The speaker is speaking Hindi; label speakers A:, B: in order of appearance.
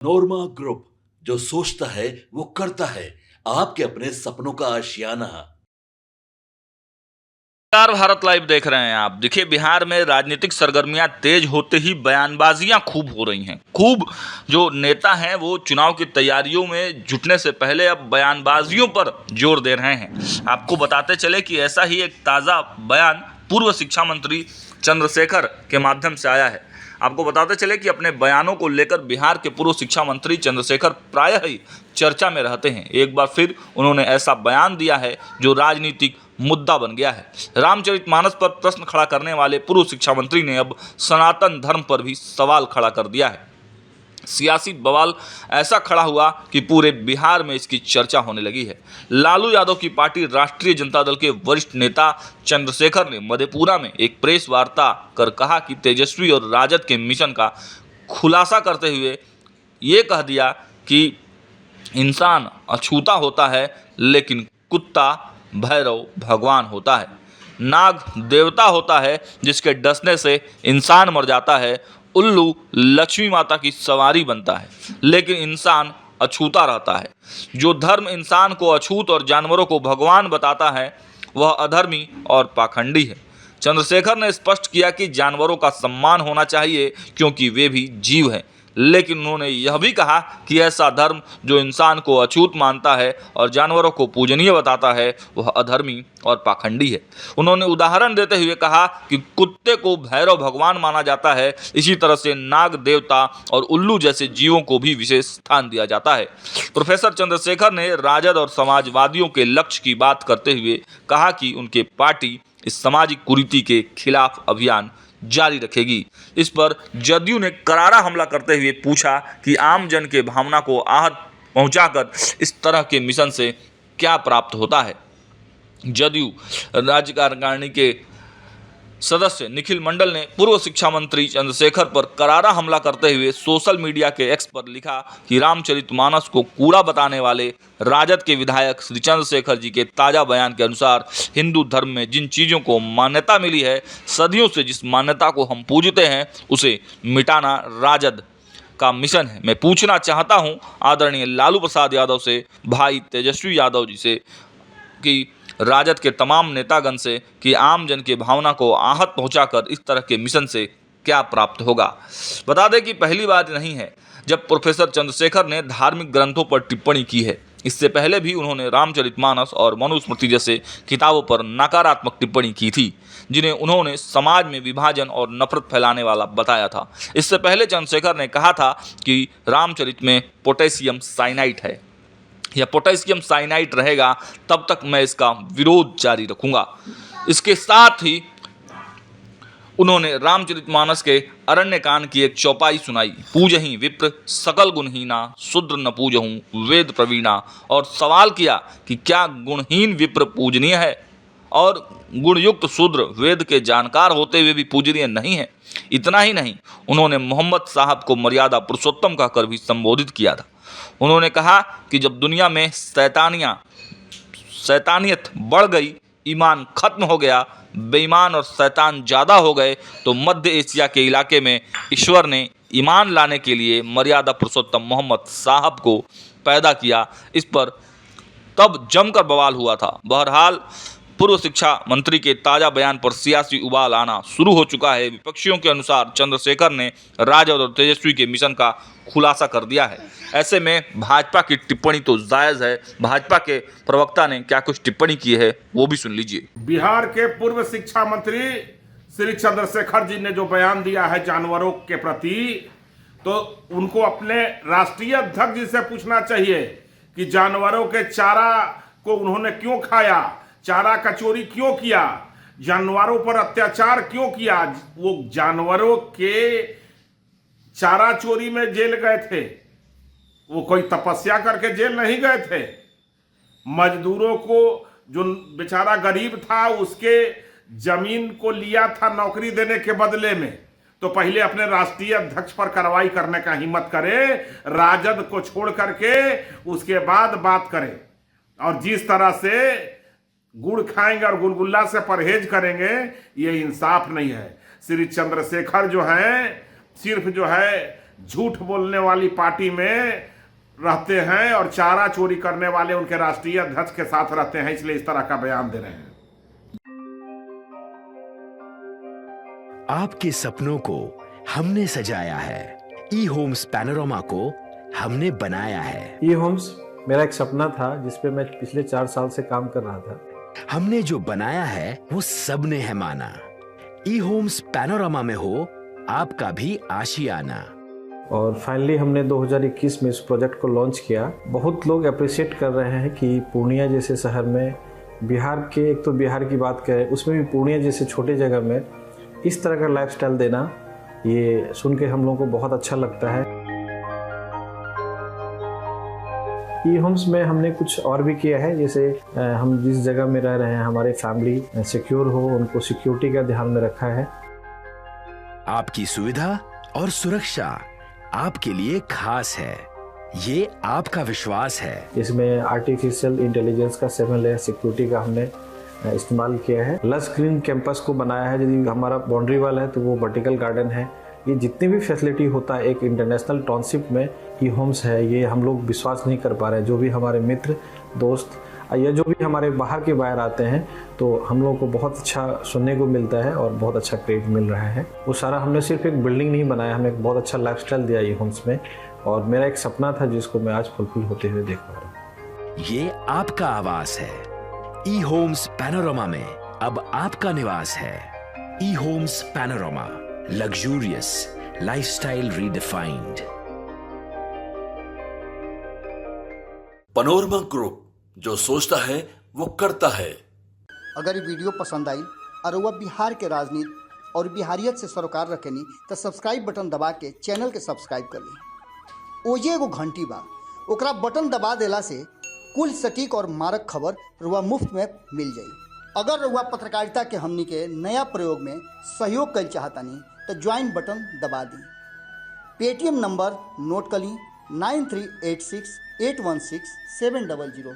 A: नोरमा ग्रुप, जो सोचता है वो करता है। आपके अपने सपनों का आशियाना।
B: नमस्कार, भारत लाइव देख रहे हैं आप। देखिए, बिहार में राजनीतिक सरगर्मियां तेज होते ही बयानबाजियां खूब हो रही हैं। खूब जो नेता हैं वो चुनाव की तैयारियों में जुटने से पहले अब बयानबाजियों पर जोर दे रहे हैं। आपको बताते चले कि ऐसा ही एक ताज़ा बयान पूर्व शिक्षा मंत्री चंद्रशेखर के माध्यम से आया है। आपको बताते चले कि अपने बयानों को लेकर बिहार के पूर्व शिक्षा मंत्री चंद्रशेखर प्रायः ही चर्चा में रहते हैं। एक बार फिर उन्होंने ऐसा बयान दिया है जो राजनीतिक मुद्दा बन गया है। रामचरितमानस पर प्रश्न खड़ा करने वाले पूर्व शिक्षा मंत्री ने अब सनातन धर्म पर भी सवाल खड़ा कर दिया है। सियासी बवाल ऐसा खड़ा हुआ कि पूरे बिहार में इसकी चर्चा होने लगी है। लालू यादव की पार्टी राष्ट्रीय जनता दल के वरिष्ठ नेता चंद्रशेखर ने मधेपुरा में एक प्रेस वार्ता कर कहा कि तेजस्वी और राजद के मिशन का खुलासा करते हुए ये कह दिया कि इंसान अछूता होता है, लेकिन कुत्ता भैरव भगवान होता है। नाग देवता होता है जिसके डसने से इंसान मर जाता है। उल्लू लक्ष्मी माता की सवारी बनता है, लेकिन इंसान अछूता रहता है। जो धर्म इंसान को अछूत और जानवरों को भगवान बताता है वह अधर्मी और पाखंडी है। चंद्रशेखर ने स्पष्ट किया कि जानवरों का सम्मान होना चाहिए क्योंकि वे भी जीव हैं, लेकिन उन्होंने यह भी कहा कि ऐसा धर्म जो इंसान को अछूत मानता है और जानवरों को पूजनीय बताता है वह अधर्मी और पाखंडी है। उन्होंने उदाहरण देते हुए कहा कि कुत्ते को भैरव भगवान माना जाता है, इसी तरह से नाग देवता और उल्लू जैसे जीवों को भी विशेष स्थान दिया जाता है। प्रोफेसर चंद्रशेखर ने राजद और समाजवादियों के लक्ष्य की बात करते हुए कहा कि उनकी पार्टी इस सामाजिक कुरीति के खिलाफ अभियान जारी रखेगी। इस पर जदयू ने करारा हमला करते हुए पूछा कि आम जन के भावना को आहत पहुंचाकर इस तरह के मिशन से क्या प्राप्त होता है। जदयू राज्य कार्यकारिणी के सदस्य निखिल मंडल ने पूर्व शिक्षा मंत्री चंद्रशेखर पर करारा हमला करते हुए सोशल मीडिया के एक्स पर लिखा कि रामचरितमानस को कूड़ा बताने वाले राजद के विधायक श्री चंद्रशेखर जी के ताज़ा बयान के अनुसार हिंदू धर्म में जिन चीज़ों को मान्यता मिली है, सदियों से जिस मान्यता को हम पूजते हैं, उसे मिटाना राजद का मिशन है। मैं पूछना चाहता हूं आदरणीय लालू प्रसाद यादव से, भाई तेजस्वी यादव जी से कि राजद के तमाम नेतागण से कि आम जन की भावना को आहत पहुंचाकर इस तरह के मिशन से क्या प्राप्त होगा। बता दें कि पहली बात नहीं है जब प्रोफेसर चंद्रशेखर ने धार्मिक ग्रंथों पर टिप्पणी की है। इससे पहले भी उन्होंने रामचरितमानस और मनुस्मृति जैसे किताबों पर नकारात्मक टिप्पणी की थी, जिन्हें उन्होंने समाज में विभाजन और नफरत फैलाने वाला बताया था। इससे पहले चंद्रशेखर ने कहा था कि रामचरित में पोटेशियम साइनाइड है या पोटेशियम साइनाइड रहेगा, तब तक मैं इसका विरोध जारी रखूंगा। इसके साथ ही उन्होंने रामचरितमानस के अरण्यकांड की एक चौपाई सुनाई, पूजहि विप्र सकल गुणहीना शूद्र न पूजहूँ वेद प्रवीणा, और सवाल किया कि क्या गुणहीन विप्र पूजनीय है और गुणयुक्त शूद्र वेद के जानकार होते हुए भी पूजनीय नहीं है। इतना ही नहीं, उन्होंने मोहम्मद साहब को मर्यादा पुरुषोत्तम कहकर भी संबोधित किया था। उन्होंने कहा कि जब दुनिया में शैतानियत बढ़ गई, ईमान खत्म हो गया, बेईमान और शैतान ज़्यादा हो गए, तो मध्य एशिया के इलाके में ईश्वर ने ईमान लाने के लिए मर्यादा पुरुषोत्तम मोहम्मद साहब को पैदा किया। इस पर तब जमकर बवाल हुआ था। बहरहाल पूर्व शिक्षा मंत्री के ताज़ा बयान पर सियासी उबाल आना शुरू हो चुका है। विपक्षियों के अनुसार चंद्रशेखर ने राजद और तेजस्वी के मिशन का खुलासा कर दिया है। ऐसे में भाजपा की टिप्पणी तो जायज़ है। भाजपा के प्रवक्ता ने क्या कुछ टिप्पणी की है वो भी सुन लीजिए।
C: बिहार के पूर्व शिक्षा मंत्री श्री चंद्रशेखर जी ने जो बयान दिया है जानवरों के प्रति, तो उनको अपने राष्ट्रीय अध्यक्ष जी से पूछना चाहिए कि जानवरों के चारा को उन्होंने क्यों खाया, चारा का चोरी क्यों किया, जानवरों पर अत्याचार क्यों किया। वो जानवरों के चारा चोरी में जेल गए थे, वो कोई तपस्या करके जेल नहीं गए थे। मजदूरों को, जो बेचारा गरीब था, उसके जमीन को लिया था नौकरी देने के बदले में, तो पहले अपने राष्ट्रीय अध्यक्ष पर कार्रवाई करने का हिम्मत करे, राजद को छोड़ करके उसके बाद बात करें। और जिस तरह से गुड़ खाएंगे और गुलगुल्ला से परहेज करेंगे, ये इंसाफ नहीं है। श्री चंद्रशेखर जो हैं सिर्फ जो है झूठ बोलने वाली पार्टी में रहते हैं और चारा चोरी करने वाले उनके राष्ट्रीय अध्यक्ष के साथ रहते हैं, इसलिए इस तरह का बयान दे रहे हैं।
D: आपके सपनों को हमने सजाया है, ई होम्स पैनोरमा को हमने बनाया है।
E: ई होम्स मेरा एक सपना था जिस पे मैं पिछले 4 साल से काम कर रहा था।
D: हमने जो बनाया है वो सबने है माना। ई होम्स पैनोरमा में हो आपका भी आशियाना।
E: और फाइनली हमने 2021 में इस प्रोजेक्ट को लॉन्च किया। बहुत लोग अप्रिशिएट कर रहे हैं कि पूर्णिया जैसे शहर में, बिहार के, एक तो बिहार की बात करें उसमें भी पूर्णिया जैसे छोटे जगह में इस तरह का लाइफस्टाइल देना, ये सुन के हम लोगों को बहुत अच्छा लगता है। ई होम्स में हमने कुछ और भी किया है, जैसे हम जिस जगह में रह रहे हैं हमारे फैमिली सिक्योर हो, उनको सिक्योरिटी का ध्यान में रखा है।
D: आपकी सुविधा और सुरक्षा आपके लिए खास है, ये आपका विश्वास है।
E: इसमें आर्टिफिशियल इंटेलिजेंस का 7 लेयर सिक्योरिटी का हमने इस्तेमाल किया है। लस ग्रीन कैंपस को बनाया है। यदि हमारा बाउंड्री वाल है तो वो वर्टिकल गार्डन है। ये जितनी भी फैसिलिटी होता है एक इंटरनेशनल टाउनशिप में ई होम्स है, ये हम लोग विश्वास नहीं कर पा रहे हैं। जो भी हमारे मित्र दोस्त या जो भी हमारे बाहर के बाहर आते हैं तो हम लोगों को बहुत अच्छा सुनने को मिलता है और बहुत अच्छा क्रेडिट मिल रहा है। वो सारा हमने सिर्फ एक बिल्डिंग नहीं बनाया, हमें एक बहुत अच्छा लाइफस्टाइल दिया ई होम्स में, और मेरा एक सपना था जिसको मैं आज फुलफिल होते हुए देख पा रहा हूँ।
D: ये आपका आवास है। ई होम्स पैनोरमा में अब आपका निवास है। E Homes Panorama, luxurious lifestyle redefined.
A: Panorama group, जो सोचता है वो करता है।
F: अगर ये वीडियो पसंद आई और वह बिहार के राजनीति और बिहारियत से सरोकार रखेनी तो सब्सक्राइब बटन दबा के चैनल के सब्सक्राइब कर ली। ओजे एगो घंटी बा, ओकरा बटन दबा देला से कुल सटीक और मारक खबर रुआ मुफ्त में मिल जाई। अगर रुआ पत्रकारिता के हमनी के नया प्रयोग में सहयोग कर चाहतानी तो ज्वाइन बटन दबा दी। पेटीएम नंबर नोट कर ली 9386 816 700।